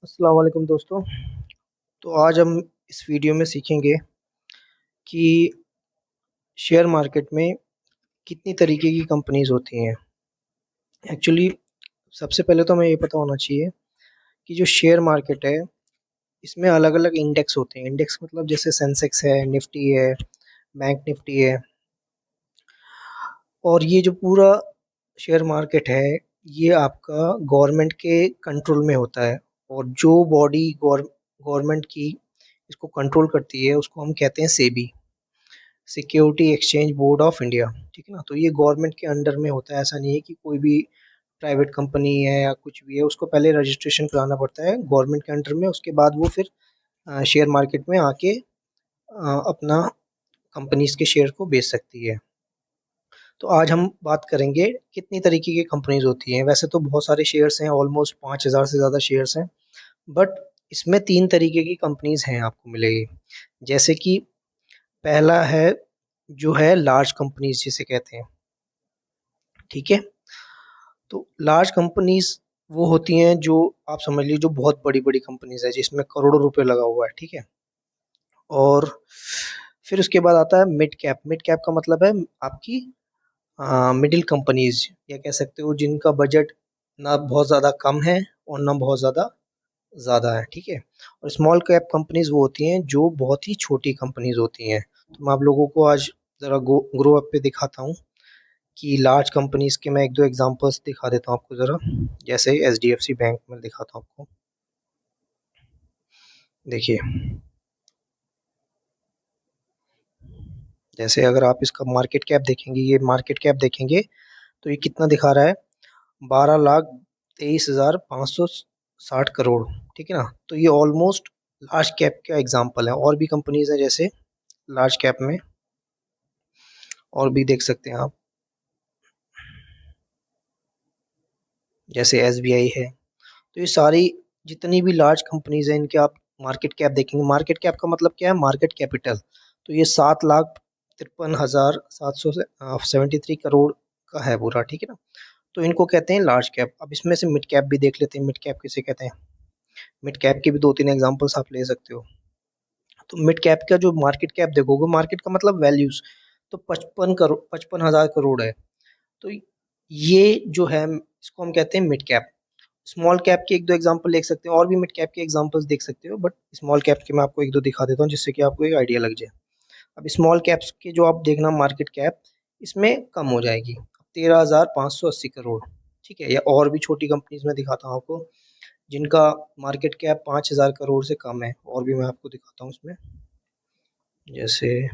अस्सलाम वालेकुम दोस्तों। तो आज हम इस वीडियो में सीखेंगे कि शेयर मार्केट में कितनी तरीके की कंपनीज होती हैं। एक्चुअली सबसे पहले तो हमें ये पता होना चाहिए कि जो शेयर मार्केट है इसमें अलग अलग इंडेक्स होते हैं। इंडेक्स मतलब जैसे सेंसेक्स है, निफ्टी है, बैंक निफ्टी है। और ये जो पूरा शेयर मार्केट है ये आपका गवर्नमेंट के कंट्रोल में होता है। और जो बॉडी गवर्नमेंट की इसको कंट्रोल करती है उसको हम कहते हैं SEBI, security exchange board of India. ठीक है ना। तो ये गवर्नमेंट के अंडर में होता है। ऐसा नहीं है कि कोई भी प्राइवेट कंपनी है या कुछ भी है उसको पहले रजिस्ट्रेशन कराना पड़ता है गवर्नमेंट के अंडर में, उसके बाद वो फिर शेयर मार्केट में आके अपना कंपनीज के शेयर को बेच सकती है। तो आज हम बात करेंगे कितनी तरीके की कंपनीज होती हैं। वैसे तो बहुत सारे शेयर्स हैं, ऑलमोस्ट 5,000 से ज़्यादा शेयर्स हैं, बट इसमें 3 तरीके की कंपनीज हैं आपको मिलेगी। जैसे कि पहला है जो है लार्ज कंपनीज जिसे कहते हैं। ठीक है। तो लार्ज कंपनीज वो होती हैं जो आप समझ लीजिए जो बहुत बड़ी बड़ी कंपनीज है जिसमें करोड़ों रुपए लगा हुआ है। ठीक है। और फिर उसके बाद आता है मिड कैप। मिड कैप का मतलब है आपकी मिडिल कंपनीज, या कह सकते हो जिनका बजट ना बहुत ज़्यादा कम है और ना बहुत ज़्यादा ज़्यादा है। ठीक है। और स्मॉल कैप कंपनीज वो होती हैं जो बहुत ही छोटी कंपनीज होती हैं। तो मैं आप लोगों को आज ज़रा ग्रो अप पे दिखाता हूँ कि लार्ज कंपनीज के मैं एक दो एग्जांपल्स दिखा देता हूँ आपको ज़रा। जैसे एचडीएफसी बैंक में दिखाता हूँ आपको। देखिए, जैसे अगर आप इसका मार्केट कैप देखेंगे, ये मार्केट कैप देखेंगे तो ये कितना दिखा रहा है, 12,23,560 करोड़। ठीक है ना। तो ये ऑलमोस्ट लार्ज कैप का एग्जाम्पल है। और भी कंपनीज है जैसे लार्ज कैप में, और भी देख सकते हैं आप, जैसे एसबीआई है। तो ये सारी जितनी भी लार्ज कंपनीज हैं इनके आप मार्केट कैप देखेंगे। मार्केट कैप का मतलब क्या है, मार्केट कैपिटल। तो ये 7,53,773 करोड़ का है पूरा। ठीक है ना। तो इनको कहते हैं लार्ज कैप। अब इसमें से मिड कैप भी देख लेते हैं, मिड कैप किसे कहते हैं। मिड कैप के भी दो तीन एग्जांपल्स आप ले सकते हो। तो मिड कैप का जो मार्केट कैप देखोगे, मार्केट का मतलब वैल्यूज, तो 55,000 करोड़ है। तो ये जो है इसको हम कहते हैं मिड कैप। स्मॉल कैप के एक दो एग्जांपल देख सकते हैं, और भी मिड कैप के एग्जांपल्स देख सकते हो, बट स्मॉल कैप के मैं आपको एक दो दिखा देता हूँ जिससे कि आपको एक आइडिया लग जाए। अब स्मॉल कैप्स के जो आप देखना मार्केट कैप, इसमें कम हो जाएगी, 13,580 करोड़। ठीक है। या और भी छोटी कंपनीज में दिखाता हूँ आपको जिनका मार्केट कैप 5,000 करोड़ से कम है, और भी मैं आपको दिखाता हूँ उसमें। जैसे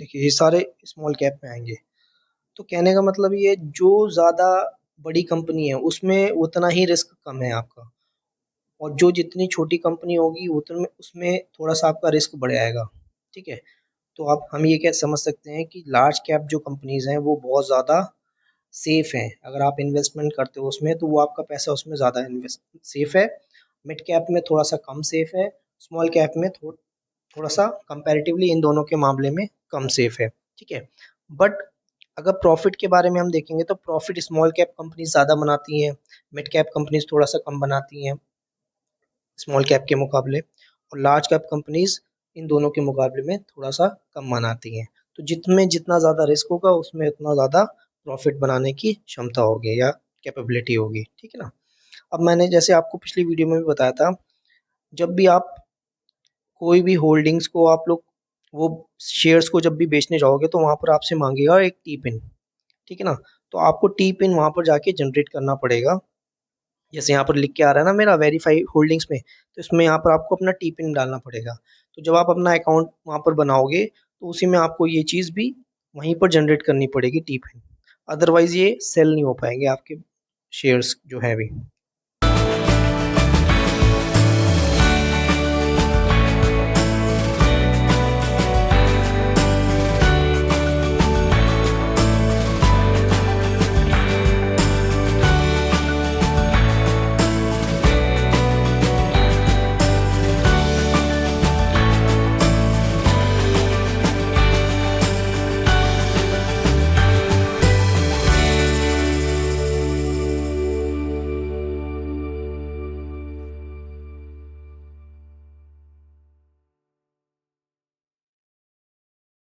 देखिए, ये सारे स्मॉल कैप में आएंगे। तो कहने का मतलब ये, जो ज़्यादा बड़ी कंपनी है उसमें उतना ही रिस्क कम है आपका, और जो जितनी छोटी कंपनी होगी उतने उसमें थोड़ा सा आपका रिस्क बढ़ जाएगा। ठीक है। तो आप हम ये क्या समझ सकते हैं कि लार्ज कैप जो कंपनीज हैं वो बहुत ज़्यादा सेफ हैं। अगर आप इन्वेस्टमेंट करते हो उसमें तो वो आपका पैसा उसमें ज़्यादा इन्वेस्ट सेफ है। मिड कैप में थोड़ा सा कम सेफ है। स्मॉल कैप में थोड़ा सा कंपैरेटिवली इन दोनों के मामले में कम सेफ है। ठीक है। बट अगर प्रॉफिट के बारे में हम देखेंगे तो प्रॉफिट स्मॉल कैप कंपनी ज़्यादा बनाती हैं, मिड कैप कंपनीज थोड़ा सा कम बनाती हैं स्मॉल कैप के मुकाबले, और लार्ज कैप कंपनीज इन दोनों के मुकाबले में थोड़ा सा कम बनाती हैं। तो जितने जितना ज़्यादा रिस्क होगा उसमें उतना ज़्यादा प्रॉफिट बनाने की क्षमता होगी या कैपेबिलिटी होगी। ठीक है ना। अब मैंने जैसे आपको पिछली वीडियो में भी बताया था, जब भी आप कोई भी होल्डिंग्स को आप लोग वो शेयर्स को जब भी बेचने जाओगे तो वहाँ पर आपसे मांगेगा एक टी पिन। ठीक है ना। तो आपको टी पिन वहाँ पर जाके जनरेट करना पड़ेगा। जैसे यहाँ पर लिख के आ रहा है ना मेरा वेरीफाई होल्डिंग्स में, तो इसमें यहाँ पर आपको अपना टी पिन डालना पड़ेगा। तो जब आप अपना अकाउंट वहाँ पर बनाओगे तो उसी में आपको ये चीज़ भी वहीं पर जनरेट करनी पड़ेगी टी पिन। अदरवाइज ये सेल नहीं हो पाएंगे आपके शेयर्स जो है अभी।